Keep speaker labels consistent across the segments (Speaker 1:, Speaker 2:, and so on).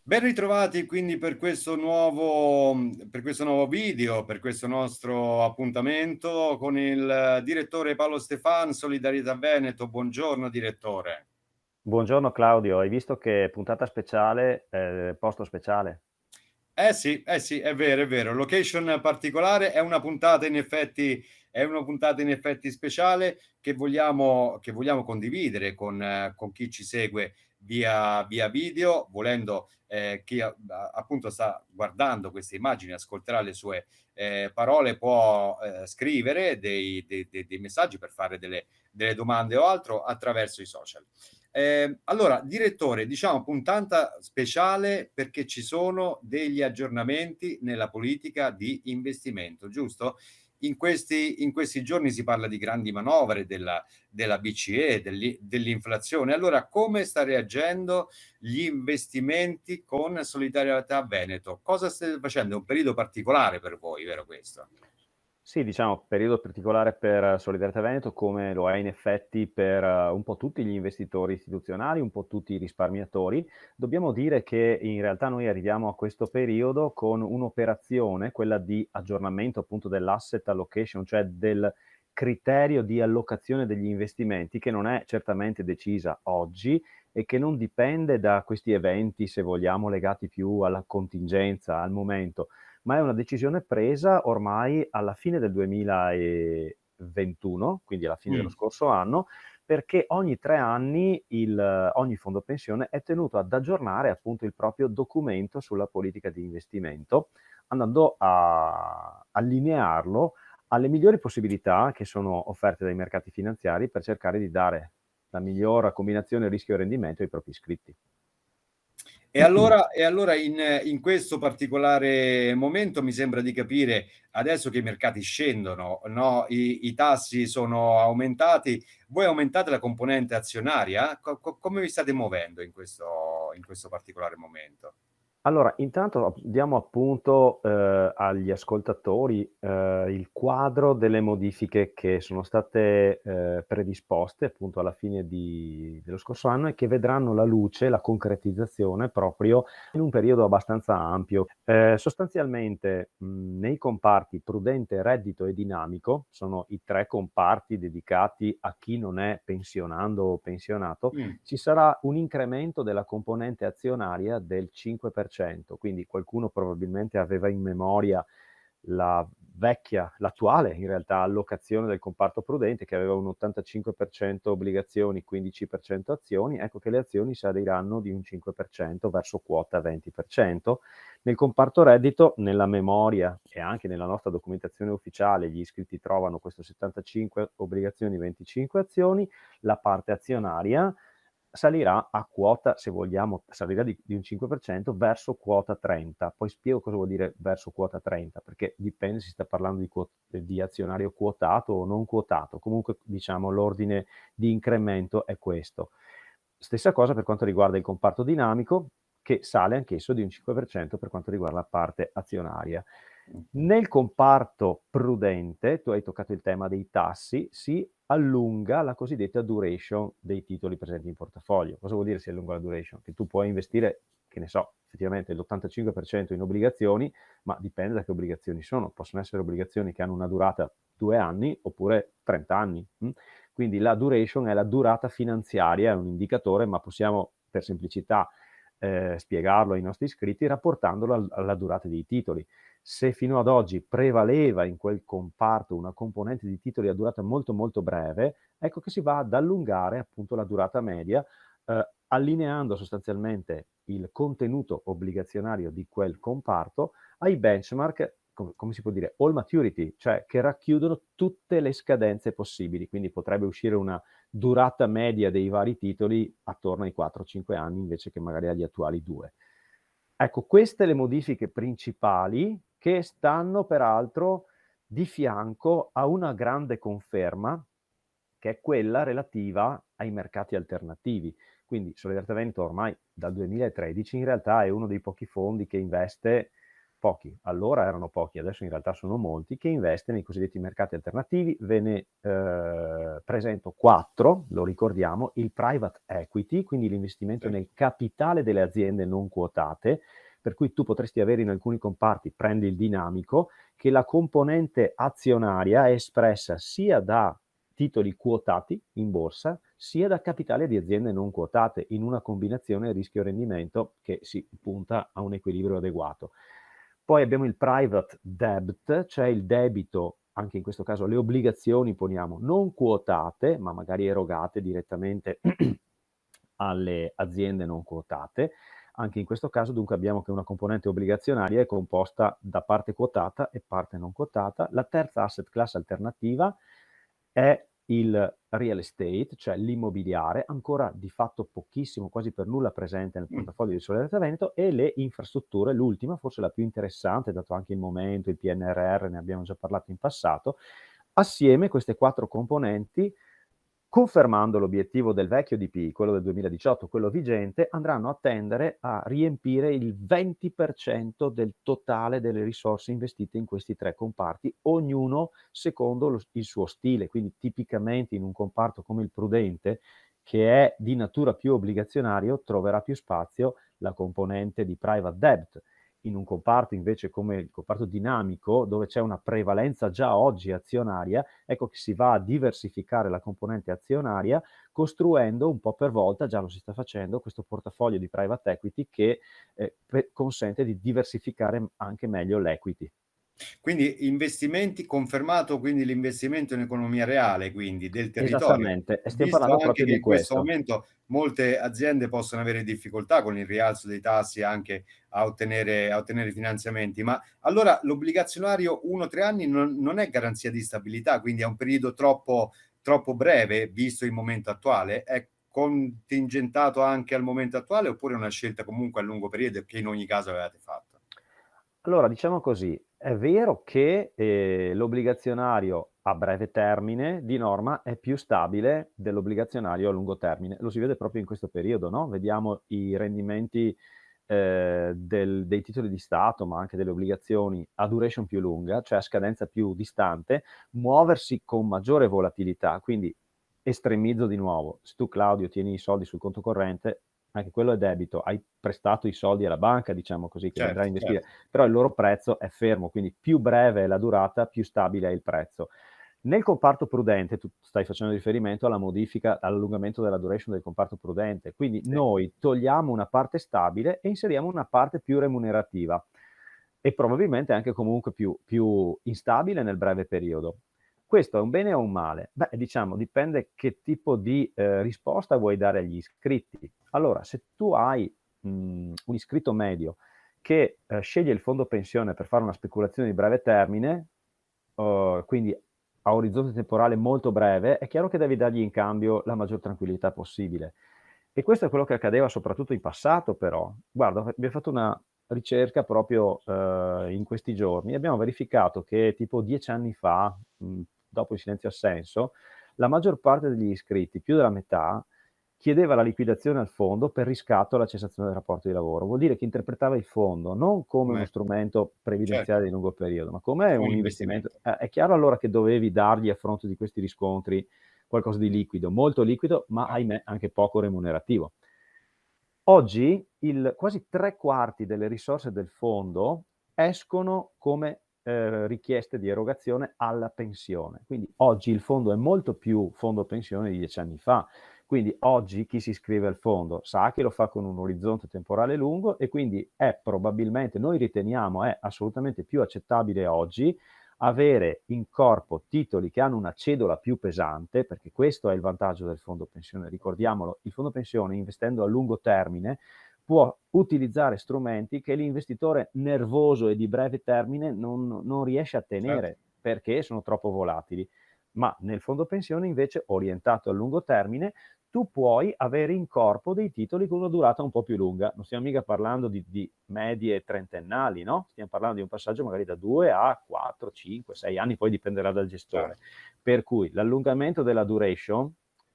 Speaker 1: Ben ritrovati quindi per questo nuovo video, per questo nostro appuntamento con il direttore Paolo Stefan, Solidarietà Veneto. Buongiorno direttore.
Speaker 2: Buongiorno Claudio, hai visto che puntata speciale, posto speciale?
Speaker 1: Eh sì, è vero, è vero. Location particolare è una puntata in effetti speciale che vogliamo condividere con chi ci segue via video, volendo chi appunto sta guardando queste immagini, ascolterà le sue parole, può scrivere dei messaggi per fare delle domande o altro attraverso i social. Allora, direttore, diciamo puntata speciale perché ci sono degli aggiornamenti nella politica di investimento, giusto? In questi giorni si parla di grandi manovre della BCE, dell'inflazione. Allora, come sta reagendo gli investimenti con Solidarietà Veneto? Cosa state facendo? È un periodo particolare per voi, vero questo?
Speaker 2: Sì, diciamo, periodo particolare per Solidarietà Veneto, come lo è in effetti per un po' tutti gli investitori istituzionali, un po' tutti i risparmiatori. Dobbiamo dire che in realtà noi arriviamo a questo periodo con un'operazione, quella di aggiornamento appunto dell'asset allocation, cioè del criterio di allocazione degli investimenti, che non è certamente decisa oggi e che non dipende da questi eventi, se vogliamo, legati più alla contingenza, al momento, ma è una decisione presa ormai alla fine del 2021, quindi alla fine dello
Speaker 1: Mh.
Speaker 2: scorso anno, perché ogni 3 anni ogni fondo pensione è tenuto ad aggiornare appunto il proprio documento sulla politica di investimento, andando a allinearlo alle migliori possibilità che sono offerte dai mercati finanziari per cercare di dare la miglior combinazione rischio-rendimento ai propri iscritti.
Speaker 1: E allora in questo particolare momento mi sembra di capire, adesso che i mercati scendono, no, i tassi sono aumentati, voi aumentate la componente azionaria? Come vi state muovendo in questo particolare momento?
Speaker 2: Allora, intanto diamo appunto agli ascoltatori il quadro delle modifiche che sono state predisposte appunto alla fine dello scorso anno e che vedranno la luce, la concretizzazione proprio in un periodo abbastanza ampio. Sostanzialmente nei comparti prudente, reddito e dinamico, sono i tre comparti dedicati a chi non è pensionando o pensionato,
Speaker 1: Mh.
Speaker 2: ci sarà un incremento della componente azionaria del 5%, quindi qualcuno probabilmente aveva in memoria l'attuale in realtà allocazione del comparto prudente che aveva un 85% obbligazioni, 15% azioni, ecco che le azioni saliranno di un 5% verso quota 20%. Nel comparto reddito, nella memoria e anche nella nostra documentazione ufficiale, gli iscritti trovano questo 75 obbligazioni, 25 azioni, la parte azionaria salirà a quota, se vogliamo, salirà di un 5% verso quota 30. Poi spiego cosa vuol dire verso quota 30, perché dipende se si sta parlando di azionario quotato o non quotato. Comunque, diciamo, l'ordine di incremento è questo. Stessa cosa per quanto riguarda il comparto dinamico, che sale anch'esso di un 5% per quanto riguarda la parte azionaria. Nel comparto prudente, tu hai toccato il tema dei tassi, si allunga la cosiddetta duration dei titoli presenti in portafoglio. Cosa vuol dire si allunga la duration? Che tu puoi investire, che ne so, effettivamente l'85% in obbligazioni, ma dipende da che obbligazioni sono. Possono essere obbligazioni che hanno una durata 2 anni oppure 30 anni. Quindi la duration è la durata finanziaria, è un indicatore, ma possiamo per semplicità spiegarlo ai nostri iscritti rapportandolo alla durata dei titoli. Se fino ad oggi prevaleva in quel comparto una componente di titoli a durata molto molto breve, ecco che si va ad allungare appunto la durata media, allineando sostanzialmente il contenuto obbligazionario di quel comparto ai benchmark, come si può dire, all maturity, cioè che racchiudono tutte le scadenze possibili, quindi potrebbe uscire una durata media dei vari titoli attorno ai 4-5 anni invece che magari agli attuali 2. Ecco, queste le modifiche principali che stanno peraltro di fianco a una grande conferma, che è quella relativa ai mercati alternativi. Quindi Solidarietà Veneto ormai dal 2013 in realtà è uno dei pochi fondi che investe pochi, allora erano pochi, adesso in realtà sono molti, che investe nei cosiddetti mercati alternativi. Ve ne presento 4, lo ricordiamo: il private equity, quindi l'investimento nel capitale delle aziende non quotate, per cui tu potresti avere in alcuni comparti, prendi il dinamico, che la componente azionaria è espressa sia da titoli quotati in borsa, sia da capitale di aziende non quotate, in una combinazione rischio-rendimento che si punta a un equilibrio adeguato. Poi abbiamo il private debt, cioè il debito, anche in questo caso le obbligazioni, poniamo, non quotate, ma magari erogate direttamente alle aziende non quotate. Anche in questo caso dunque abbiamo che una componente obbligazionaria è composta da parte quotata e parte non quotata. La terza asset class alternativa è il real estate, cioè l'immobiliare, ancora di fatto pochissimo, quasi per nulla presente nel portafoglio di Solidarietà Veneto, e le infrastrutture, l'ultima, forse la più interessante, dato anche il momento, il PNRR, ne abbiamo già parlato in passato. Assieme queste 4 componenti, confermando l'obiettivo del vecchio DPI, quello del 2018, quello vigente, andranno a tendere a riempire il 20% del totale delle risorse investite in questi 3 comparti, ognuno secondo il suo stile. Quindi tipicamente in un comparto come il prudente, che è di natura più obbligazionario, troverà più spazio la componente di private debt. In un comparto invece come il comparto dinamico, dove c'è una prevalenza già oggi azionaria, ecco che si va a diversificare la componente azionaria, costruendo un po' per volta, già lo si sta facendo, questo portafoglio di private equity che consente di diversificare anche meglio l'equity.
Speaker 1: Quindi investimenti confermato, quindi l'investimento in economia reale, quindi del territorio,
Speaker 2: Esattamente, e stiamo
Speaker 1: visto
Speaker 2: parlando
Speaker 1: anche
Speaker 2: proprio
Speaker 1: che
Speaker 2: di
Speaker 1: in questo
Speaker 2: questo.
Speaker 1: momento molte aziende possono avere difficoltà con il rialzo dei tassi anche a ottenere finanziamenti, ma allora l'obbligazionario 1-3 anni non è garanzia di stabilità, quindi è un periodo troppo breve visto il momento attuale? È contingentato anche al momento attuale oppure è una scelta comunque a lungo periodo che in ogni caso avevate fatto?
Speaker 2: Allora, diciamo così, è vero che l'obbligazionario a breve termine di norma è più stabile dell'obbligazionario a lungo termine. Lo si vede proprio in questo periodo, no? Vediamo i rendimenti dei titoli di Stato, ma anche delle obbligazioni a duration più lunga, cioè a scadenza più distante, muoversi con maggiore volatilità. Quindi estremizzo di nuovo: se tu, Claudio, tieni i soldi sul conto corrente, anche quello è debito, hai prestato i soldi alla banca, diciamo così, che li andrai a investire, però il loro prezzo è fermo, quindi più breve è la durata, più stabile è il prezzo. Nel comparto prudente, tu stai facendo riferimento alla modifica, all'allungamento della duration del comparto prudente, quindi noi togliamo una parte stabile e inseriamo una parte più remunerativa e probabilmente anche comunque più instabile nel breve periodo. Questo è un bene o un male? Beh, diciamo, dipende che tipo di risposta vuoi dare agli iscritti. Allora, se tu hai un iscritto medio che sceglie il fondo pensione per fare una speculazione di breve termine, quindi a orizzonte temporale molto breve, è chiaro che devi dargli in cambio la maggior tranquillità possibile. E questo è quello che accadeva soprattutto in passato, però. Guarda, abbiamo fatto una ricerca proprio in questi giorni e abbiamo verificato che tipo 10 anni fa, dopo il silenzio assenso, la maggior parte degli iscritti, più della metà, chiedeva la liquidazione al fondo per riscatto alla cessazione del rapporto di lavoro. Vuol dire che interpretava il fondo non come uno
Speaker 1: Come
Speaker 2: strumento
Speaker 1: certo,
Speaker 2: previdenziale di lungo periodo, ma come
Speaker 1: come un
Speaker 2: un investimento.
Speaker 1: investimento.
Speaker 2: È chiaro allora che dovevi dargli, a fronte di questi riscontri, qualcosa di liquido, molto liquido, ma ahimè anche poco remunerativo. Oggi quasi 3/4 delle risorse del fondo escono come richieste di erogazione alla pensione. Quindi oggi il fondo è molto più fondo pensione di 10 anni fa. Quindi oggi chi si iscrive al fondo sa che lo fa con un orizzonte temporale lungo e quindi è probabilmente, noi riteniamo, è assolutamente più accettabile oggi avere in corpo titoli che hanno una cedola più pesante, perché questo è il vantaggio del fondo pensione. Ricordiamolo, il fondo pensione, investendo a lungo termine, può utilizzare strumenti che l'investitore nervoso e di breve termine non riesce a
Speaker 1: Certo.
Speaker 2: tenere perché sono troppo volatili. Ma nel fondo pensione invece, orientato a lungo termine, tu puoi avere in corpo dei titoli con una durata un po' più lunga. Non stiamo mica parlando di medie trentennali, no? Stiamo parlando di un passaggio magari da 2 a 4, 5, 6 anni, poi dipenderà dal gestore.
Speaker 1: Certo.
Speaker 2: Per cui l'allungamento della duration,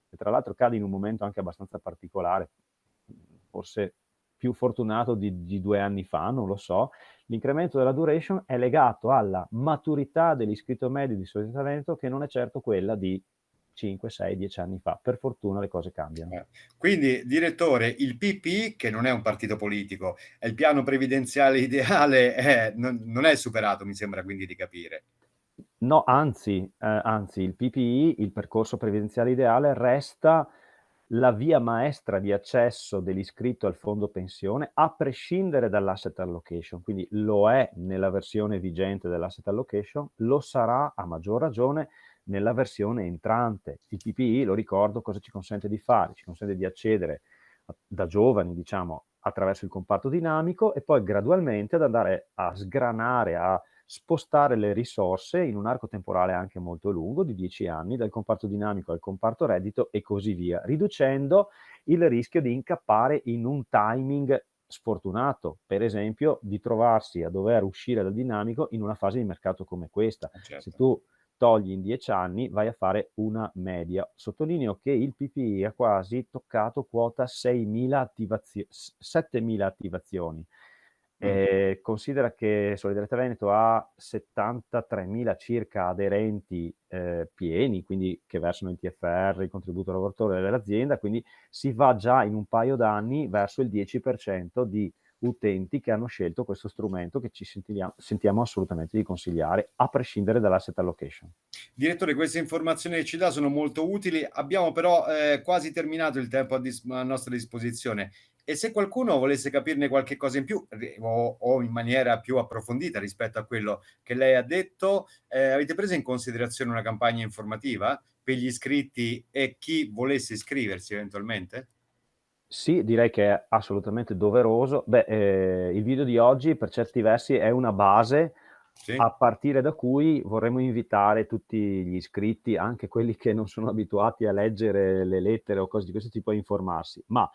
Speaker 2: che tra l'altro cade in un momento anche abbastanza particolare, forse più fortunato di 2 anni fa, non lo so, l'incremento della duration è legato alla maturità dell'iscritto medio di Solito Veneto, che non è certo quella di 5, 6, 10 anni fa. Per fortuna le cose cambiano.
Speaker 1: Quindi, direttore, il PPI, che non è un partito politico, è il piano previdenziale ideale, non è superato, mi sembra quindi di capire.
Speaker 2: No, anzi, il PPI, il percorso previdenziale ideale, resta la via maestra di accesso dell'iscritto al fondo pensione, a prescindere dall'asset allocation. Quindi lo è nella versione vigente dell'asset allocation, lo sarà a maggior ragione nella versione entrante. Il PPI, lo ricordo, cosa ci consente di fare? Ci consente di accedere da giovani, diciamo, attraverso il comparto dinamico e poi gradualmente ad andare a sgranare, a spostare le risorse in un arco temporale anche molto lungo, di 10 anni, dal comparto dinamico al comparto reddito e così via, riducendo il rischio di incappare in un timing sfortunato, per esempio di trovarsi a dover uscire dal dinamico in una fase di mercato come questa.
Speaker 1: Certo.
Speaker 2: Se tu togli in 10 anni, vai a fare una media. Sottolineo che il PPI ha quasi toccato quota 7.000 attivazioni. Considera che Solidarietà Veneto ha 73.000 circa aderenti pieni, quindi che versano il TFR, il contributo lavoratore dell'azienda, quindi si va già in un paio d'anni verso il 10% di utenti che hanno scelto questo strumento che ci sentiamo assolutamente di consigliare, a prescindere dall'asset allocation.
Speaker 1: Direttore, queste informazioni che ci dà sono molto utili. Abbiamo però quasi terminato il tempo a nostra disposizione e se qualcuno volesse capirne qualche cosa in più o in maniera più approfondita rispetto a quello che lei ha detto, avete preso in considerazione una campagna informativa per gli iscritti e chi volesse iscriversi eventualmente?
Speaker 2: Sì, direi che è assolutamente doveroso. Il video di oggi per certi versi è una base
Speaker 1: Sì,
Speaker 2: a partire da cui vorremmo invitare tutti gli iscritti, anche quelli che non sono abituati a leggere le lettere o cose di questo tipo, a informarsi. Ma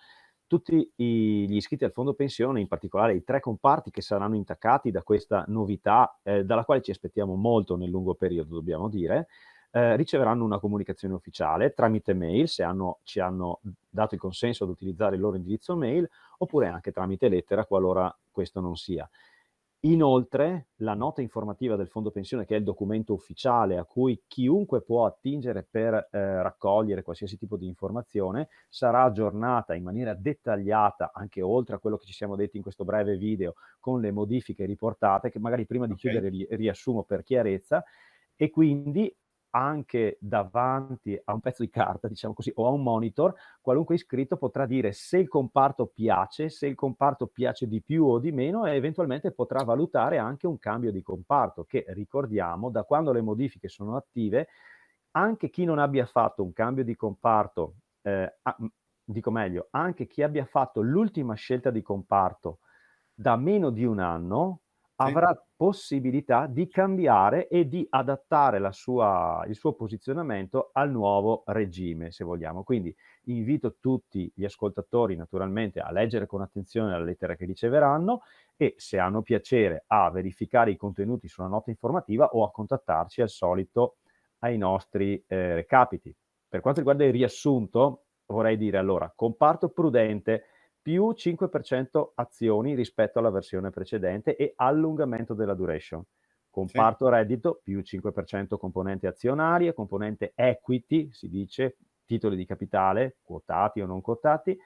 Speaker 2: tutti gli iscritti al fondo pensione, in particolare i 3 comparti che saranno intaccati da questa novità, dalla quale ci aspettiamo molto nel lungo periodo, dobbiamo dire, riceveranno una comunicazione ufficiale tramite mail, se ci hanno dato il consenso ad utilizzare il loro indirizzo mail, oppure anche tramite lettera qualora questo non sia. Inoltre, la nota informativa del fondo pensione, che è il documento ufficiale a cui chiunque può attingere per raccogliere qualsiasi tipo di informazione, sarà aggiornata in maniera dettagliata, anche oltre a quello che ci siamo detti in questo breve video, con le modifiche riportate, che magari prima di chiudere riassumo per chiarezza, e quindi anche davanti a un pezzo di carta, diciamo così, o a un monitor, qualunque iscritto potrà dire se il comparto piace, se il comparto piace di più o di meno, e eventualmente potrà valutare anche un cambio di comparto, che ricordiamo, da quando le modifiche sono attive, anche chi non abbia fatto un cambio di comparto, dico meglio, anche chi abbia fatto l'ultima scelta di comparto da meno di un anno, avrà possibilità di cambiare e di adattare il suo posizionamento al nuovo regime, se vogliamo. Quindi invito tutti gli ascoltatori naturalmente a leggere con attenzione la lettera che riceveranno e, se hanno piacere, a verificare i contenuti sulla nota informativa o a contattarci al solito ai nostri recapiti. Per quanto riguarda il riassunto, vorrei dire allora, comparto prudente, più 5% azioni rispetto alla versione precedente e allungamento della duration. Comparto reddito, più 5% componente azionaria, componente equity, si dice, titoli di capitale, quotati o non quotati.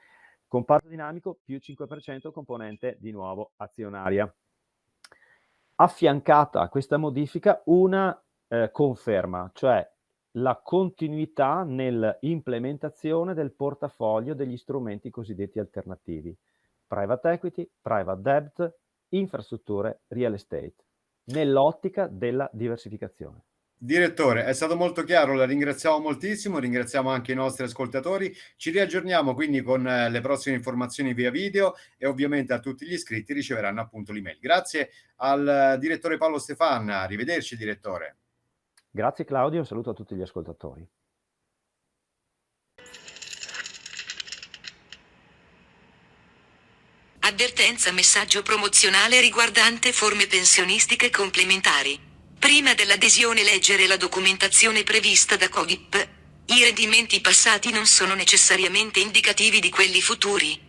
Speaker 2: Comparto dinamico, più 5% componente di nuovo azionaria. Affiancata a questa modifica una conferma, cioè la continuità nell'implementazione del portafoglio degli strumenti cosiddetti alternativi: private equity, private debt, infrastrutture, real estate, nell'ottica della diversificazione.
Speaker 1: Direttore, è stato molto chiaro, la ringraziamo moltissimo, ringraziamo anche i nostri ascoltatori. Ci riaggiorniamo quindi con le prossime informazioni via video e ovviamente a tutti gli iscritti riceveranno appunto l'email. Grazie al direttore Paolo Stefan, arrivederci direttore.
Speaker 2: Grazie Claudio, un saluto a tutti gli ascoltatori.
Speaker 3: Avvertenza, messaggio promozionale riguardante forme pensionistiche complementari. Prima dell'adesione leggere la documentazione prevista da CODIP. I rendimenti passati non sono necessariamente indicativi di quelli futuri.